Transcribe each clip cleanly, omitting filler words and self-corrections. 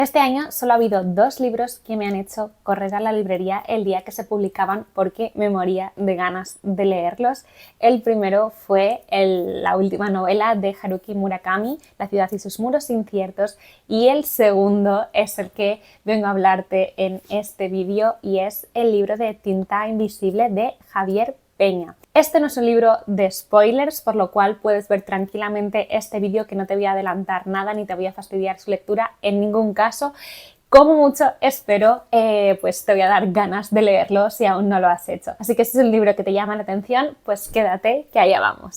Este año solo ha habido 2 libros que me han hecho correr a la librería el día que se publicaban porque me moría de ganas de leerlos. El primero fue la última novela de Haruki Murakami, La ciudad y sus muros inciertos, y el segundo es el que vengo a hablarte en este vídeo y es el libro de Tinta Invisible de Javier Peña. Este no es un libro de spoilers, por lo cual puedes ver tranquilamente este vídeo, que no te voy a adelantar nada ni te voy a fastidiar su lectura en ningún caso. Como mucho espero, pues te voy a dar ganas de leerlo si aún no lo has hecho. Así que si es un libro que te llama la atención, pues quédate, que allá vamos.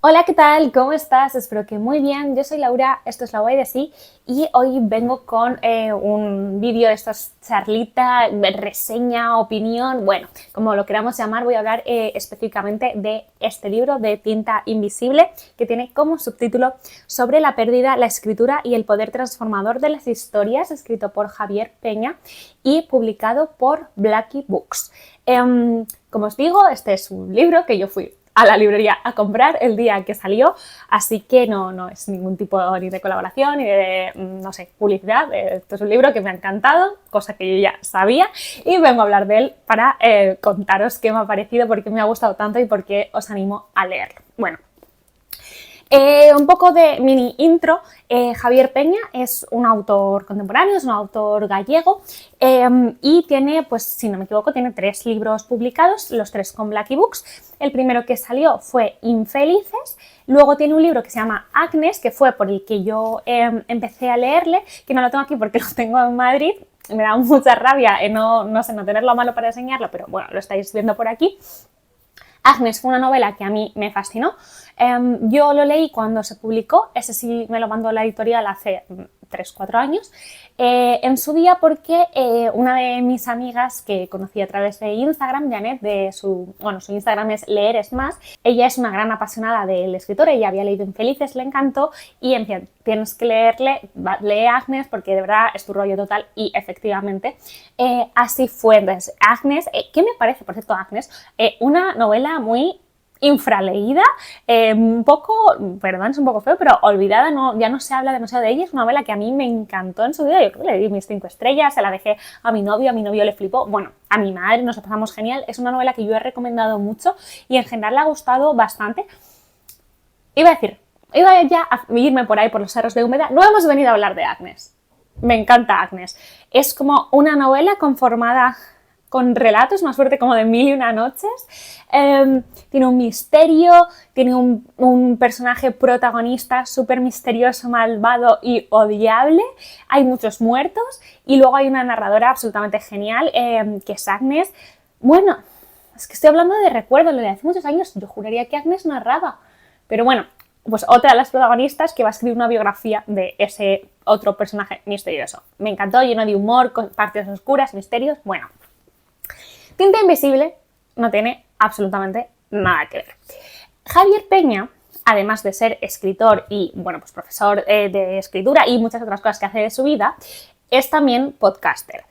Hola, ¿qué tal? ¿Cómo estás? Espero que muy bien. Yo soy Laura, esto es La Guay de Sí y hoy vengo con un vídeo de estos charlita, reseña, opinión, bueno, como lo queramos llamar. Voy a hablar específicamente de este libro de Tinta Invisible, que tiene como subtítulo Sobre la pérdida, la escritura y el poder transformador de las historias, escrito por Javier Peña y publicado por Blackie Books. Como os digo, este es un libro que yo fui a la librería a comprar el día que salió, así que no es ningún tipo ni de colaboración ni de, no sé, publicidad. Esto es un libro que me ha encantado, cosa que yo ya sabía, y vengo a hablar de él para contaros qué me ha parecido, por qué me ha gustado tanto y por qué os animo a leerlo. Bueno, un poco de mini intro. Javier Peña es un autor contemporáneo, es un autor gallego y tiene, pues si no me equivoco, tiene 3 libros publicados, los 3 con Blackie Books. El primero que salió fue Infelices, luego tiene un libro que se llama Agnes, que fue por el que yo empecé a leerle, que no lo tengo aquí porque lo tengo en Madrid. Me da mucha rabia no tenerlo a mano para enseñarlo, pero bueno, lo estáis viendo por aquí. Agnes fue una novela que a mí me fascinó. Yo lo leí cuando se publicó, ese sí me lo mandó la editorial hace 3-4 años, en su día, porque una de mis amigas que conocí a través de Instagram, Janet, su Instagram es Leer es Más, ella es una gran apasionada del escritor, ella había leído Infelices, le encantó y en fin, tienes que lee Agnes porque de verdad es tu rollo total, y efectivamente así fue. Entonces, Agnes, ¿qué me parece, por cierto, Agnes? Una novela muy infraleída, un poco, perdón, es un poco feo, pero olvidada, ya no se habla demasiado de ella. Es una novela que a mí me encantó en su día, yo creo que le di mis 5 estrellas, se la dejé a mi novio le flipó, bueno, a mi madre, nos lo pasamos genial. Es una novela que yo he recomendado mucho y en general le ha gustado bastante. Iba ya a irme por ahí por los cerros de Úbeda. No hemos venido a hablar de Agnes. Me encanta Agnes. Es como una novela conformada con relatos, más fuerte como de 1001 noches. Tiene un misterio, tiene un personaje protagonista súper misterioso, malvado y odiable. Hay muchos muertos y luego hay una narradora absolutamente genial, que es Agnes. Bueno, es que estoy hablando de recuerdo, lo de hace muchos años. Yo juraría que Agnes narraba. Pero bueno, pues otra de las protagonistas que va a escribir una biografía de ese otro personaje misterioso. Me encantó, lleno de humor, con partes oscuras, misterios. Bueno, Tinta Invisible no tiene absolutamente nada que ver. Javier Peña, además de ser escritor y, bueno, pues profesor de escritura y muchas otras cosas que hace de su vida, es también podcaster.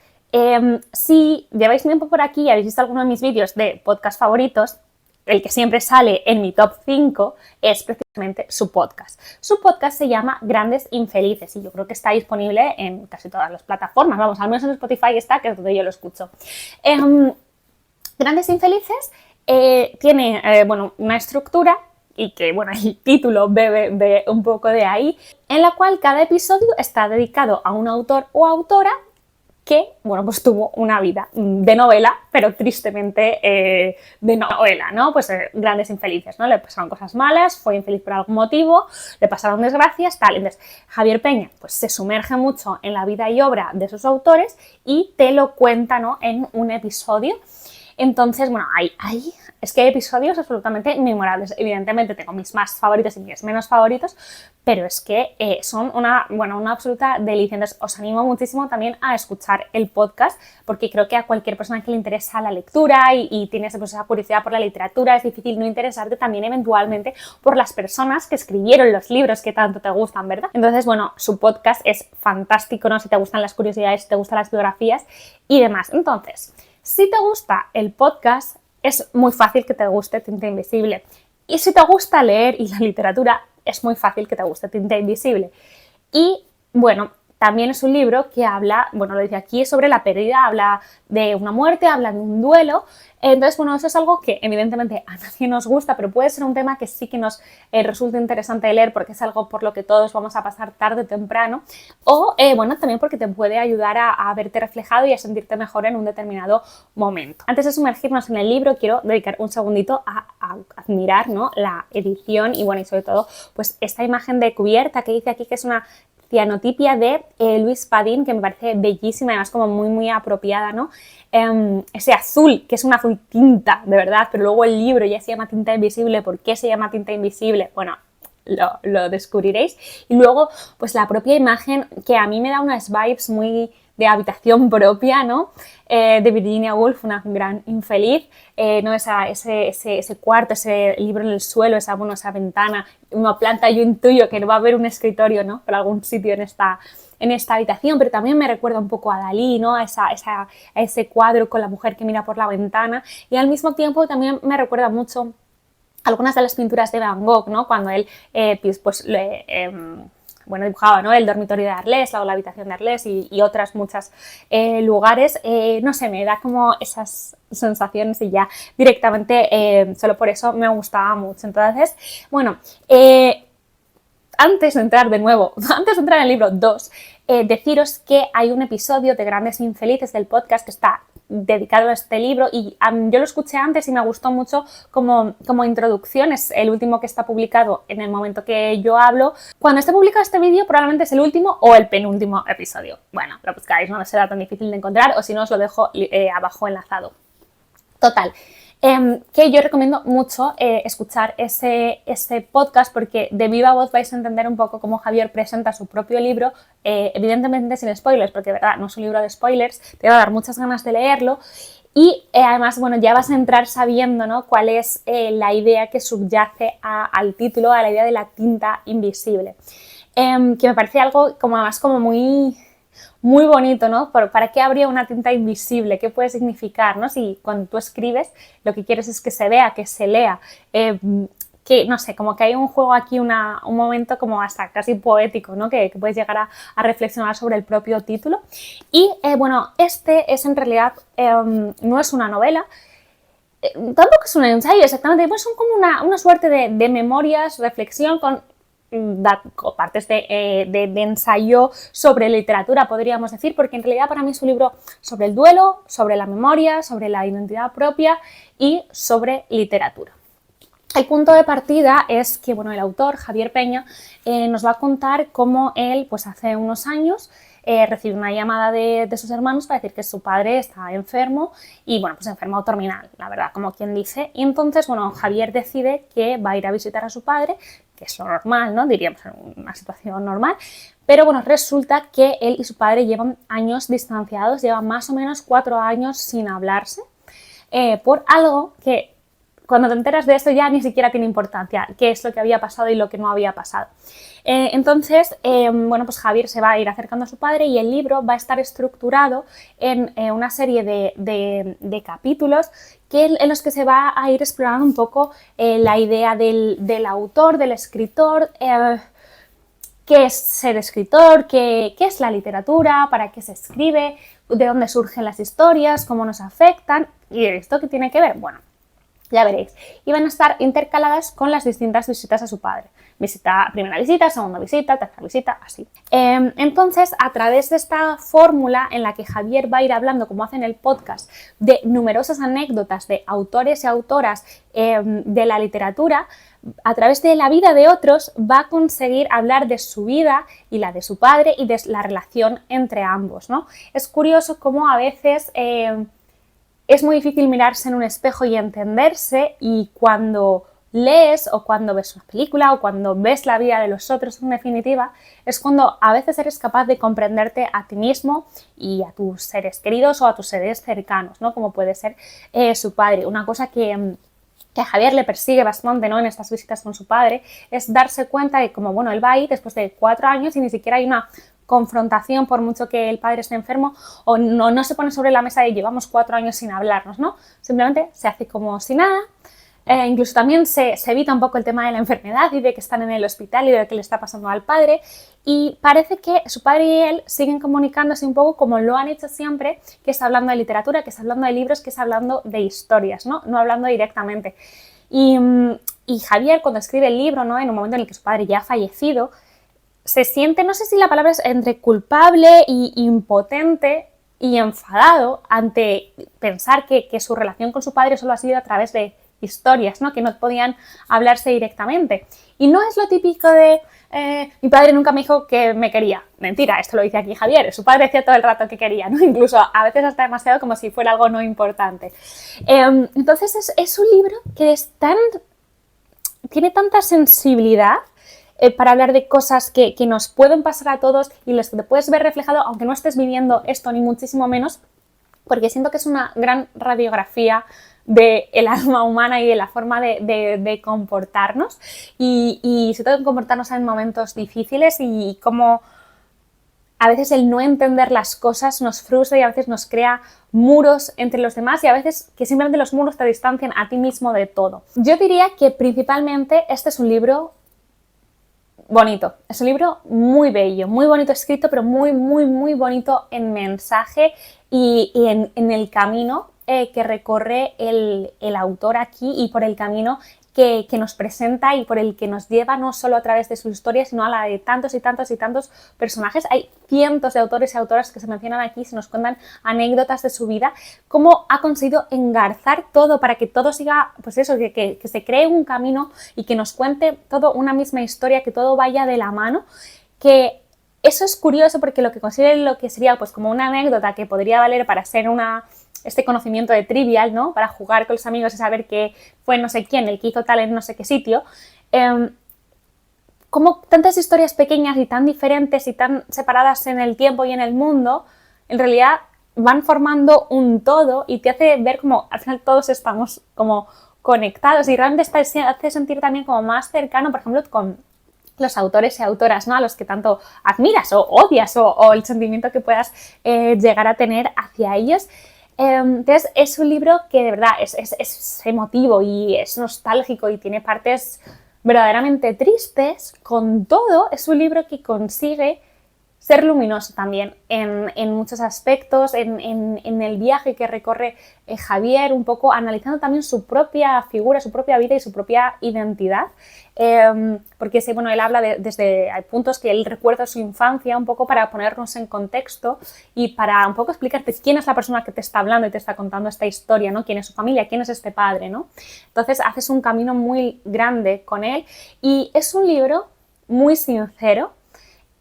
Si lleváis tiempo por aquí y habéis visto alguno de mis vídeos de podcast favoritos, el que siempre sale en mi top 5 es precisamente su podcast. Su podcast se llama Grandes Infelices y yo creo que está disponible en casi todas las plataformas. Vamos, al menos en Spotify está, que es donde yo lo escucho. Grandes Infelices tiene una estructura, y que bueno, el título bebe un poco de ahí, en la cual cada episodio está dedicado a un autor o autora que, bueno, pues tuvo una vida de novela, pero tristemente de novela, ¿no? Pues grandes infelices, ¿no? Le pasaron cosas malas, fue infeliz por algún motivo, le pasaron desgracias, tal. Entonces, Javier Peña, pues se sumerge mucho en la vida y obra de sus autores y te lo cuenta, ¿no?, en un episodio. Entonces, bueno, es que hay episodios absolutamente memorables. Evidentemente tengo mis más favoritos y mis menos favoritos, pero es que son una absoluta delicia. Entonces, os animo muchísimo también a escuchar el podcast, porque creo que a cualquier persona que le interesa la lectura y tienes pues, esa curiosidad por la literatura, es difícil no interesarte también eventualmente por las personas que escribieron los libros que tanto te gustan, ¿verdad? Entonces, bueno, su podcast es fantástico, ¿no? Si te gustan las curiosidades, si te gustan las biografías y demás. Entonces, si te gusta el podcast, es muy fácil que te guste Tinta Invisible. Y si te gusta leer y la literatura, es muy fácil que te guste Tinta Invisible. Y bueno, también es un libro que habla, bueno, lo dice aquí, sobre la pérdida, habla de una muerte, habla de un duelo. Entonces, bueno, eso es algo que evidentemente a nadie nos gusta, pero puede ser un tema que sí que nos resulta interesante de leer porque es algo por lo que todos vamos a pasar tarde o temprano. O, bueno, también porque te puede ayudar a verte reflejado y a sentirte mejor en un determinado momento. Antes de sumergirnos en el libro, quiero dedicar un segundito a admirar, ¿no?, la edición y, bueno, y sobre todo, pues esta imagen de cubierta que dice aquí que es una cianotipia de Luis Padín, que me parece bellísima, además como muy, muy apropiada, ¿no? Ese azul, que es un azul tinta, de verdad, pero luego el libro ya se llama Tinta Invisible. ¿Por qué se llama Tinta Invisible? Bueno, lo descubriréis. Y luego, pues la propia imagen, que a mí me da unas vibes muy de habitación propia, ¿no? De Virginia Woolf, una gran infeliz, ¿no? Ese cuarto, ese libro en el suelo, esa ventana, una planta. Yo intuyo que no va a haber un escritorio, ¿no?, por algún sitio en esta habitación, pero también me recuerda un poco a Dalí, ¿no?, a ese cuadro con la mujer que mira por la ventana, y al mismo tiempo también me recuerda mucho algunas de las pinturas de Van Gogh, ¿no?, cuando él bueno, dibujaba, ¿no?, el dormitorio de Arles, la habitación de Arles y otras muchas lugares. No sé, me da como esas sensaciones y ya directamente solo por eso me gustaba mucho. Entonces, bueno, antes de entrar de nuevo, antes de entrar en el libro 2, deciros que hay un episodio de Grandes Infelices del podcast que está dedicado a este libro y yo lo escuché antes y me gustó mucho como introducción. Es el último que está publicado en el momento que yo hablo. Cuando esté publicado este vídeo probablemente es el último o el penúltimo episodio. Bueno, lo buscáis, no será tan difícil de encontrar, o si no os lo dejo abajo enlazado. Total, que yo recomiendo mucho escuchar ese podcast porque de viva voz vais a entender un poco cómo Javier presenta su propio libro, evidentemente sin spoilers, porque de verdad no es un libro de spoilers, te va a dar muchas ganas de leerlo. Y además, bueno, ya vas a entrar sabiendo, ¿no?, cuál es la idea que subyace al título, a la idea de la tinta invisible. Que me parece algo como además como muy bonito, ¿no? ¿Para qué habría una tinta invisible? ¿Qué puede significar, ¿no? Si cuando tú escribes lo que quieres es que se vea, que se lea, que no sé, como que hay un juego aquí, un momento como hasta casi poético, ¿no?, que puedes llegar a reflexionar sobre el propio título. Y bueno, este es en realidad, no es una novela, tampoco es un ensayo exactamente, pues son como una suerte de memorias, reflexión con partes de ensayo sobre literatura, podríamos decir, porque en realidad para mí es un libro sobre el duelo, sobre la memoria, sobre la identidad propia y sobre literatura. El punto de partida es que, bueno, el autor, Javier Peña, nos va a contar cómo él, pues hace unos años, recibe una llamada de sus hermanos para decir que su padre está enfermo y, bueno, pues enfermo terminal, la verdad, como quien dice. Y entonces, bueno, Javier decide que va a ir a visitar a su padre, que es lo normal, ¿no?, diríamos, una situación normal. Pero, bueno, resulta que él y su padre llevan años distanciados, llevan más o menos 4 años sin hablarse, por algo que cuando te enteras de esto ya ni siquiera tiene importancia, qué es lo que había pasado y lo que no había pasado. Entonces, bueno, pues Javier se va a ir acercando a su padre y el libro va a estar estructurado en una serie de capítulos en los que se va a ir explorando un poco la idea del autor, del escritor, qué es ser escritor, qué es la literatura, para qué se escribe, de dónde surgen las historias, cómo nos afectan y esto qué tiene que ver. Bueno, ya veréis. Y van a estar intercaladas con las distintas visitas a su padre. Primera visita, segunda visita, tercera visita, así. Entonces, a través de esta fórmula en la que Javier va a ir hablando, como hace en el podcast, de numerosas anécdotas de autores y autoras de la literatura, a través de la vida de otros va a conseguir hablar de su vida y la de su padre y de la relación entre ambos, ¿no? Es curioso cómo a veces es muy difícil mirarse en un espejo y entenderse, y cuando lees o cuando ves una película o cuando ves la vida de los otros, en definitiva, es cuando a veces eres capaz de comprenderte a ti mismo y a tus seres queridos o a tus seres cercanos, ¿no?, como puede ser su padre. Una cosa que a Javier le persigue bastante, ¿no?, en estas visitas con su padre, es darse cuenta de cómo, bueno, él va ahí después de 4 años y ni siquiera hay una confrontación, por mucho que el padre esté enfermo, o no se pone sobre la mesa de llevamos 4 años sin hablarnos, ¿no? Simplemente se hace como si nada, Incluso también se evita un poco el tema de la enfermedad y de que están en el hospital y de lo que le está pasando al padre. Y parece que su padre y él siguen comunicándose un poco como lo han hecho siempre, que es hablando de literatura, que es hablando de libros, que es hablando de historias, ¿no? No hablando directamente. Y Javier, cuando escribe el libro, ¿no? En un momento en el que su padre ya ha fallecido, se siente, no sé si la palabra es entre culpable y impotente y enfadado ante pensar que su relación con su padre solo ha sido a través de historias, ¿no? Que no podían hablarse directamente. Y no es lo típico de mi padre nunca me dijo que me quería. Mentira, esto lo dice aquí Javier. Su padre decía todo el rato que quería, ¿no? Incluso a veces hasta demasiado como si fuera algo no importante. Entonces es un libro que tiene tanta sensibilidad para hablar de cosas que nos pueden pasar a todos y en las que te puedes ver reflejado, aunque no estés viviendo esto ni muchísimo menos, porque siento que es una gran radiografía del alma humana y de la forma de comportarnos y sobre todo de comportarnos en momentos difíciles y cómo a veces el no entender las cosas nos frustra y a veces nos crea muros entre los demás y a veces que simplemente los muros te distancian a ti mismo de todo. Yo diría que principalmente este es un libro bonito, es un libro muy bello, muy bonito escrito, pero muy, muy, muy bonito en mensaje y en el camino que recorre el autor aquí y por el camino que nos presenta y por el que nos lleva no solo a través de su historia, sino a la de tantos y tantos y tantos personajes. Hay cientos de autores y autoras que se mencionan aquí, se nos cuentan anécdotas de su vida, cómo ha conseguido engarzar todo para que todo siga, pues eso, que se cree un camino y que nos cuente todo una misma historia, que todo vaya de la mano, que eso es curioso porque lo que consigue lo que sería pues como una anécdota que podría valer para ser este conocimiento de trivial, ¿no? Para jugar con los amigos y saber que fue no sé quién el que hizo tal en no sé qué sitio. Como tantas historias pequeñas y tan diferentes y tan separadas en el tiempo y en el mundo, en realidad van formando un todo y te hace ver como al final todos estamos como conectados y realmente te hace sentir también como más cercano, por ejemplo, con los autores y autoras, ¿no? A los que tanto admiras o odias o el sentimiento que puedas llegar a tener hacia ellos. Entonces es un libro que de verdad es emotivo y es nostálgico y tiene partes verdaderamente tristes. Con todo, es un libro que consigue ser luminoso también en muchos aspectos, en el viaje que recorre Javier, un poco analizando también su propia figura, su propia vida y su propia identidad, porque bueno, él habla desde hay puntos que él recuerda su infancia un poco para ponernos en contexto y para un poco explicarte quién es la persona que te está hablando y te está contando esta historia, ¿no? Quién es su familia, quién es este padre, ¿no? Entonces haces un camino muy grande con él y es un libro muy sincero.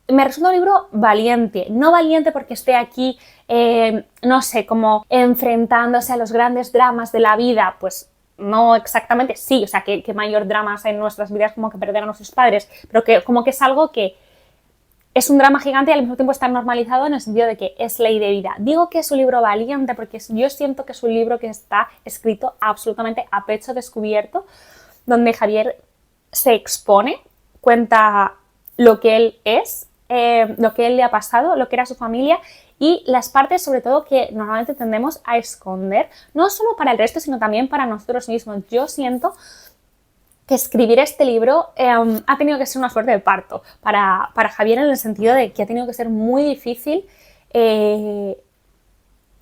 Me resulta un libro valiente, no valiente porque esté aquí, no sé, como enfrentándose a los grandes dramas de la vida, pues no exactamente, sí, o sea, que mayor dramas en nuestras vidas como que perder a nuestros padres, pero que como que es algo que es un drama gigante y al mismo tiempo está normalizado en el sentido de que es ley de vida. Digo que es un libro valiente porque yo siento que es un libro que está escrito absolutamente a pecho descubierto, donde Javier se expone, cuenta lo que él es, lo que él le ha pasado, lo que era su familia y las partes sobre todo que normalmente tendemos a esconder, no solo para el resto sino también para nosotros mismos. Yo siento que escribir este libro ha tenido que ser una suerte de parto para Javier en el sentido de que ha tenido que ser muy difícil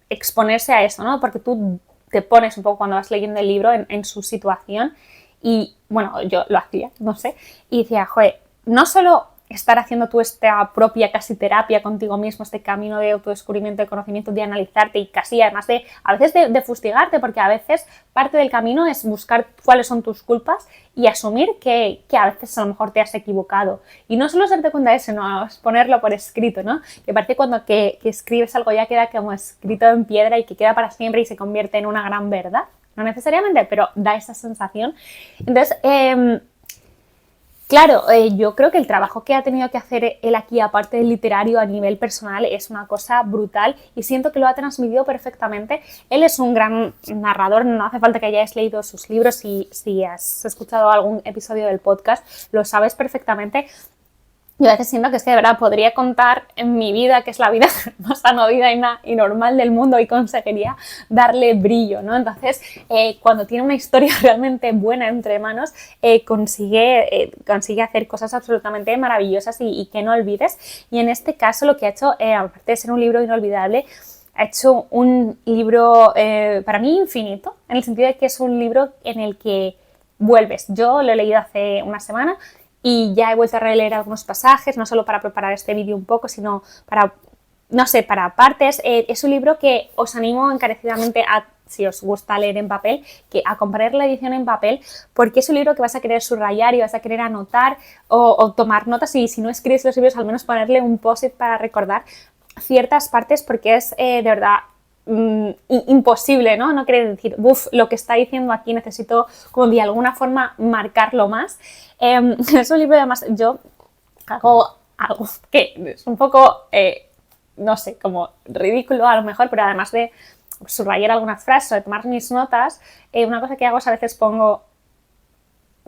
exponerse a eso, ¿no? Porque tú te pones un poco cuando vas leyendo el libro en su situación y bueno, yo lo hacía, no sé, y decía, joder, no solo estar haciendo tú esta propia casi terapia contigo mismo, este camino de autodescubrimiento, de conocimiento, de analizarte y casi además a veces de fustigarte, porque a veces parte del camino es buscar cuáles son tus culpas y asumir que a veces a lo mejor te has equivocado. Y no solo darte cuenta de eso, no, es ponerlo por escrito, ¿no? Que parece cuando que escribes algo ya queda como escrito en piedra y que queda para siempre y se convierte en una gran verdad. No necesariamente, pero da esa sensación. Entonces, claro, yo creo que el trabajo que ha tenido que hacer él aquí, aparte del literario a nivel personal, es una cosa brutal y siento que lo ha transmitido perfectamente. Él es un gran narrador, no hace falta que hayáis leído sus libros, si has escuchado algún episodio del podcast, lo sabes perfectamente. Yo a veces siento que es que de verdad podría contar en mi vida, que es la vida más anodina y normal del mundo, y conseguiría darle brillo, ¿no? Entonces, cuando tiene una historia realmente buena entre manos, consigue hacer cosas absolutamente maravillosas y que no olvides. Y en este caso lo que ha hecho, aparte de ser un libro inolvidable, ha hecho un libro para mí infinito, en el sentido de que es un libro en el que vuelves. Yo lo he leído hace una semana y ya he vuelto a releer algunos pasajes, no solo para preparar este vídeo un poco, sino para, no sé, para partes. Es un libro que os animo encarecidamente a, si os gusta leer en papel, a comprar la edición en papel, porque es un libro que vas a querer subrayar y vas a querer anotar o tomar notas, y si no escribes los libros, al menos ponerle un post-it para recordar ciertas partes, porque es de verdad imposible, ¿no? No quiere decir, uff, lo que está diciendo aquí necesito como de alguna forma marcarlo más. Es un libro, además, yo hago algo que es un poco, no sé, como ridículo a lo mejor, pero además de subrayar algunas frases o de tomar mis notas, una cosa que hago es a veces pongo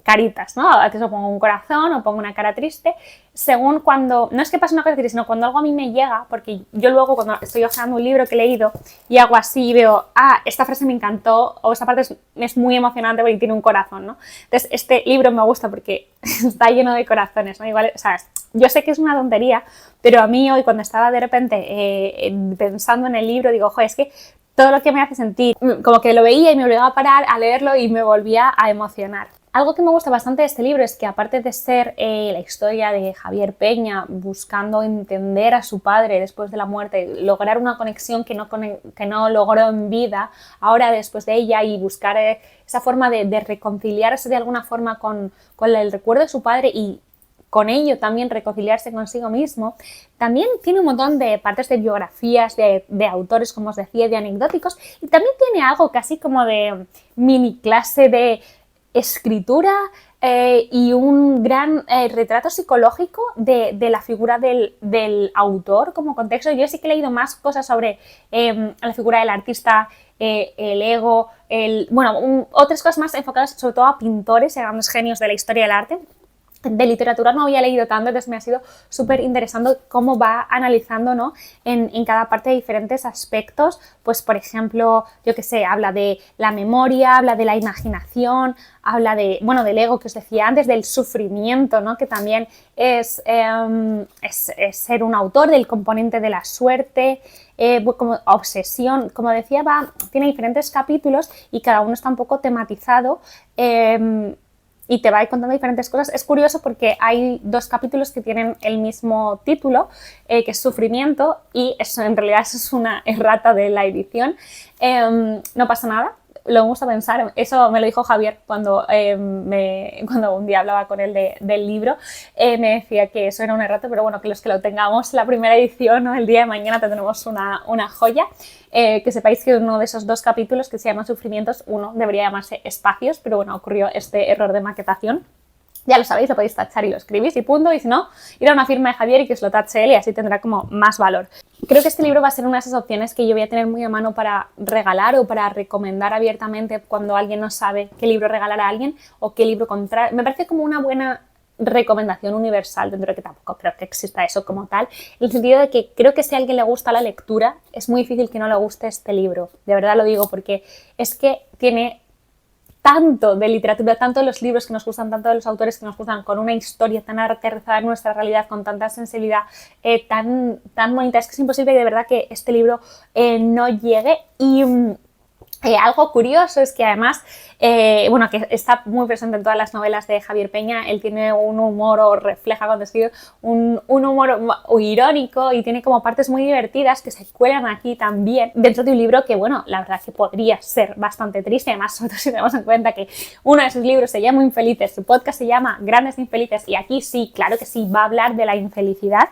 caritas, ¿no? A veces o pongo un corazón o pongo una cara triste, según cuando, no es que pase una cosa triste, sino cuando algo a mí me llega, porque yo luego cuando estoy hojeando un libro que he leído y hago así y veo, esta frase me encantó, o esta parte es muy emocionante porque tiene un corazón, ¿no? Entonces este libro me gusta porque está lleno de corazones, ¿no? Igual, o sea, yo sé que es una tontería, pero a mí hoy, cuando estaba de repente pensando en el libro, digo, joder, es que todo lo que me hace sentir, como que lo veía y me obligaba a parar a leerlo y me volvía a emocionar. Algo que me gusta bastante de este libro es que, aparte de ser la historia de Javier Peña buscando entender a su padre después de la muerte, lograr una conexión que no logró en vida, ahora después de ella, y buscar esa forma de reconciliarse de alguna forma con el recuerdo de su padre y con ello también reconciliarse consigo mismo, también tiene un montón de partes de biografías de autores, como os decía, de anecdóticos, y también tiene algo casi como de mini clase de escritura y un gran retrato psicológico de la figura del autor como contexto. Yo sí que he leído más cosas sobre la figura del artista, el ego, otras cosas más enfocadas sobre todo a pintores y a grandes genios de la historia del arte. De literatura no había leído tanto, entonces me ha sido súper interesante cómo va analizando, ¿no? en cada parte de diferentes aspectos. Pues, por ejemplo, yo qué sé, habla de la memoria, habla de la imaginación, habla de, del ego que os decía antes, del sufrimiento, ¿no? Que también es ser un autor, del componente de la suerte, como obsesión. Como decía, tiene diferentes capítulos y cada uno está un poco tematizado. Y te va a ir contando diferentes cosas. Es curioso porque hay dos capítulos que tienen el mismo título, que es Sufrimiento, y eso en realidad es una errata de la edición. No pasa nada, lo vamos a pensar. Eso me lo dijo Javier cuando un día hablaba con él del libro. Me decía que eso era una errata, pero bueno, que los que lo tengamos la primera edición, ¿no? El día de mañana tendremos una joya. Que sepáis que uno de esos dos capítulos, que se llama Sufrimientos, uno debería llamarse Espacios, pero bueno, ocurrió este error de maquetación. Ya lo sabéis, lo podéis tachar y lo escribís y punto, y si no, ir a una firma de Javier y que os lo tache él, y así tendrá como más valor. Creo que este libro va a ser una de esas opciones que yo voy a tener muy a mano para regalar o para recomendar abiertamente cuando alguien no sabe qué libro regalar a alguien o qué libro comprar. Me parece como una buena recomendación universal, dentro de que tampoco creo que exista eso como tal, en el sentido de que creo que si a alguien le gusta la lectura, es muy difícil que no le guste este libro. De verdad lo digo, porque es que tiene tanto de literatura, tanto de los libros que nos gustan, tanto de los autores que nos gustan, con una historia tan aterrizada en nuestra realidad, con tanta sensibilidad, tan bonita. Es que es imposible de verdad que este libro no llegue. Y algo curioso es que además, que está muy presente en todas las novelas de Javier Peña. Él tiene un humor, o refleja cuando escribe, un humor irónico, y tiene como partes muy divertidas que se cuelan aquí también dentro de un libro que, la verdad que podría ser bastante triste. Además, sobre todo si tenemos en cuenta que uno de sus libros se llama Infelices, su podcast se llama Grandes Infelices, y aquí sí, claro que sí, va a hablar de la infelicidad,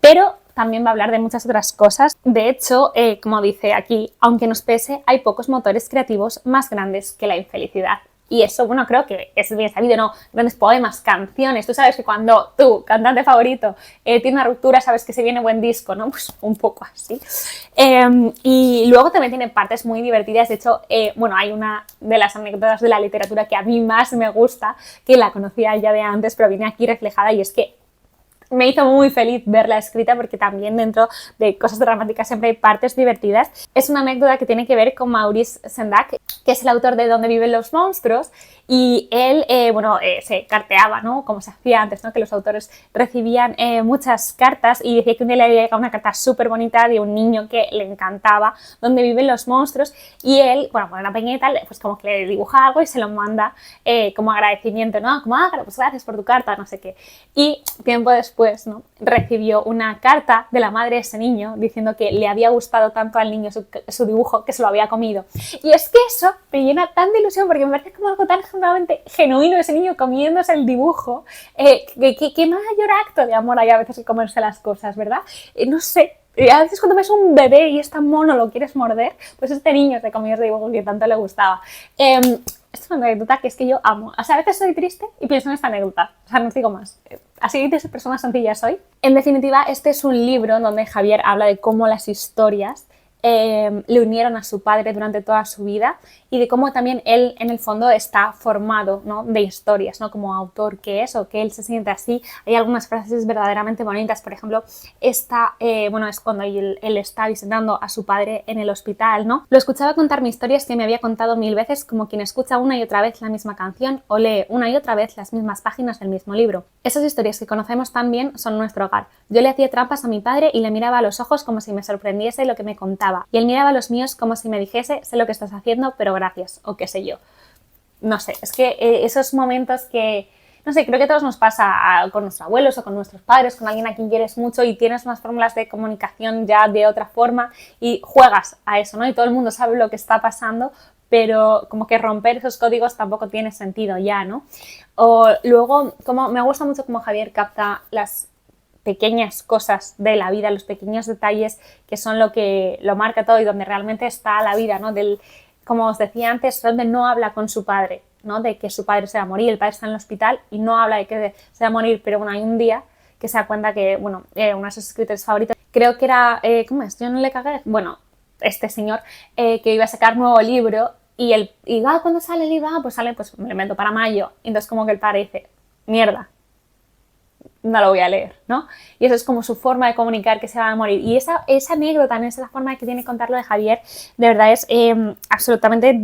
pero también va a hablar de muchas otras cosas. De hecho, como dice aquí, aunque nos pese, hay pocos motores creativos más grandes que la infelicidad. Y eso, creo que es bien sabido, ¿no? Grandes poemas, canciones. Tú sabes que cuando tu cantante favorito tiene una ruptura, sabes que se viene buen disco, ¿no? Pues un poco así. Y luego también tiene partes muy divertidas. De hecho, hay una de las anécdotas de la literatura que a mí más me gusta, que la conocía ya de antes, pero viene aquí reflejada, y es que Me hizo muy feliz verla escrita porque también dentro de cosas dramáticas siempre hay partes divertidas. Es una anécdota que tiene que ver con Maurice Sendak, que es el autor de Dónde viven los monstruos, y él, se carteaba, ¿no? Como se hacía antes, ¿no? Que los autores recibían muchas cartas y decía que un día le había llegado una carta súper bonita de un niño que le encantaba Dónde viven los monstruos, y él, bueno, con una pequeñita, pues como que le dibuja algo y se lo manda como agradecimiento, ¿no? Como, pues gracias por tu carta, no sé qué. Y tiempo después, ¿no? Recibió una carta de la madre de ese niño diciendo que le había gustado tanto al niño su dibujo que se lo había comido. Y es que eso me llena tan de ilusión porque me parece como algo tan genuino ese niño comiéndose el dibujo. ¿Qué mayor acto de amor hay a veces que comerse las cosas, ¿verdad? No sé. A veces cuando ves un bebé y es tan mono, lo quieres morder, pues este niño se comió ese dibujo que tanto le gustaba. Esto es una anécdota que es que yo amo. O sea, a veces soy triste y pienso en esta anécdota. O sea, no os digo más. Así de persona sencilla soy. En definitiva, este es un libro donde Javier habla de cómo las historias le unieron a su padre durante toda su vida y de cómo también él en el fondo está formado, ¿no? De historias, ¿no? Como autor que es o que él se siente así. Hay algunas frases verdaderamente bonitas, por ejemplo, esta, es cuando él está visitando a su padre en el hospital, ¿no? Lo escuchaba contarme historias que me había contado 1000 veces, como quien escucha una y otra vez la misma canción o lee una y otra vez las mismas páginas del mismo libro. Esas historias que conocemos tan bien son nuestro hogar. Yo le hacía trampas a mi padre y le miraba a los ojos como si me sorprendiese lo que me contaba. Y él miraba a los míos como si me dijese, sé lo que estás haciendo, pero gracias, o qué sé yo. No sé, es que esos momentos que, no sé, creo que a todos nos pasa con nuestros abuelos o con nuestros padres, con alguien a quien quieres mucho y tienes unas fórmulas de comunicación ya de otra forma y juegas a eso, ¿no? Y todo el mundo sabe lo que está pasando, pero como que romper esos códigos tampoco tiene sentido ya, ¿no? O luego, como me gusta mucho cómo Javier capta las pequeñas cosas de la vida, los pequeños detalles que son lo que lo marca todo y donde realmente está la vida, ¿no? Como os decía antes, donde no habla con su padre, ¿no? De que su padre se va a morir, el padre está en el hospital y no habla de que se va a morir, pero bueno, hay un día que se da cuenta que, uno de sus escritores favoritos, creo que era, ¿cómo es? Yo no le cagué, bueno, este señor que iba a sacar nuevo libro y ¿cuándo sale el libro? Pues sale, pues me lo invento para mayo, y entonces como que el padre dice, mierda, no lo voy a leer, ¿no? Y eso es como su forma de comunicar que se va a morir. Y esa anécdota, esa forma que tiene de contarlo de Javier, de verdad es absolutamente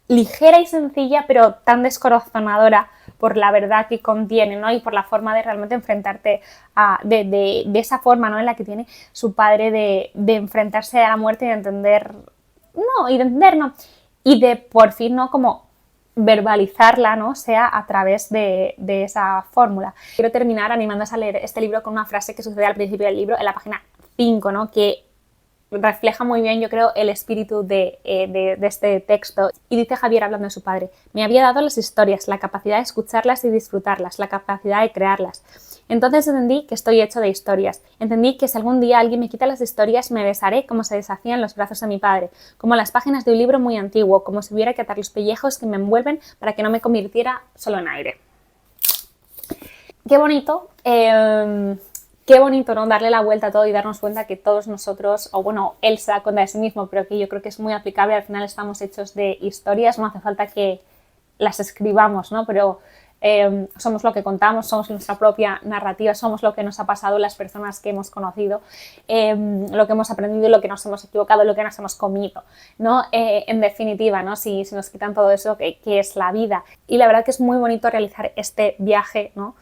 ligera y sencilla, pero tan descorazonadora por la verdad que contiene, ¿no? Y por la forma de realmente enfrentarte de esa forma, ¿no? En la que tiene su padre de enfrentarse a la muerte y de entender, y de por fin, ¿no? Como verbalizarla, ¿no? Sea a través de esa fórmula. Quiero terminar animándoos a leer este libro con una frase que sucede al principio del libro, en la página 5, ¿no? Que refleja muy bien, yo creo, el espíritu de este texto. Y dice Javier hablando de su padre: me había dado las historias, la capacidad de escucharlas y disfrutarlas, la capacidad de crearlas. Entonces entendí que estoy hecho de historias. Entendí que si algún día alguien me quita las historias, me desharé como se deshacían los brazos de mi padre, como las páginas de un libro muy antiguo, como si hubiera que atar los pellejos que me envuelven para que no me convirtiera solo en aire. Qué bonito. Qué bonito, ¿no? Darle la vuelta a todo y darnos cuenta que todos nosotros, o bueno, él se da cuenta de sí mismo, pero que yo creo que es muy aplicable. Al final estamos hechos de historias, no hace falta que las escribamos, ¿no? Pero somos lo que contamos, somos nuestra propia narrativa, somos lo que nos ha pasado, las personas que hemos conocido, lo que hemos aprendido, lo que nos hemos equivocado, lo que nos hemos comido, ¿no? En definitiva, ¿no? Si nos quitan todo eso, ¿qué es la vida? Y la verdad que es muy bonito realizar este viaje, ¿no?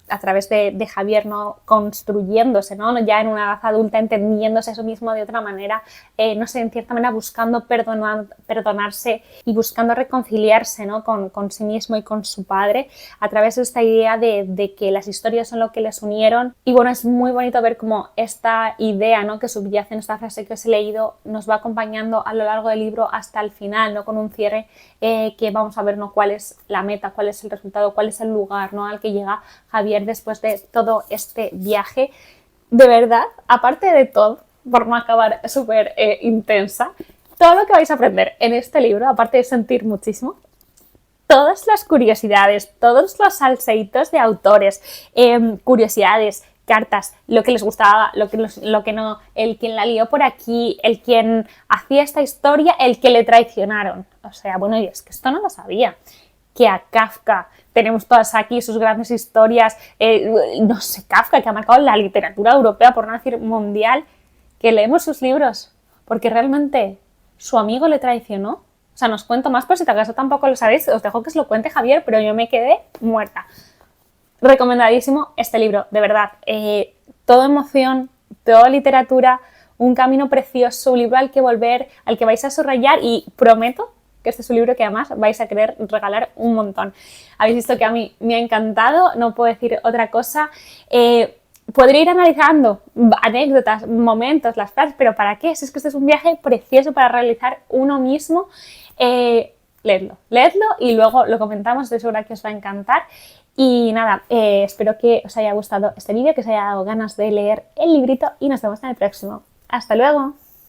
A través de Javier, ¿no? Construyéndose, ¿no? Ya en una edad adulta, entendiéndose eso mismo de otra manera, no sé, en cierta manera buscando perdonarse y buscando reconciliarse, ¿no? Con sí mismo y con su padre, a través de esta idea de que las historias son lo que les unieron. Y bueno, es muy bonito ver cómo esta idea, ¿no? Que subyace en esta frase que os he leído nos va acompañando a lo largo del libro hasta el final, ¿no? Con un cierre que vamos a ver, ¿no? Cuál es la meta, cuál es el resultado, cuál es el lugar, ¿no? Al que llega Javier después de todo este viaje. De verdad, aparte de todo, por no acabar súper intensa, todo lo que vais a aprender en este libro, aparte de sentir muchísimo, todas las curiosidades, todos los salseitos de autores, curiosidades, cartas, lo que les gustaba, lo que no, el quien la lió por aquí, el quien hacía esta historia, el que le traicionaron. O sea, bueno, y es que esto no lo sabía. que a Kafka. Tenemos todas aquí sus grandes historias, no sé, Kafka, que ha marcado la literatura europea, por no decir mundial, que leemos sus libros, porque realmente su amigo le traicionó. O sea, nos cuento más, pero si acaso tampoco lo sabéis, os dejo que os lo cuente Javier, pero yo me quedé muerta. Recomendadísimo este libro, de verdad. Todo emoción, toda literatura, un camino precioso, un libro al que volver, al que vais a subrayar y prometo que este es un libro que además vais a querer regalar un montón. Habéis visto que a mí me ha encantado, no puedo decir otra cosa. Podría ir analizando anécdotas, momentos, las frases, pero ¿para qué? Si es que este es un viaje precioso para realizar uno mismo. Leedlo y luego lo comentamos, estoy segura que os va a encantar. Y nada, espero que os haya gustado este vídeo, que os haya dado ganas de leer el librito y nos vemos en el próximo. ¡Hasta luego!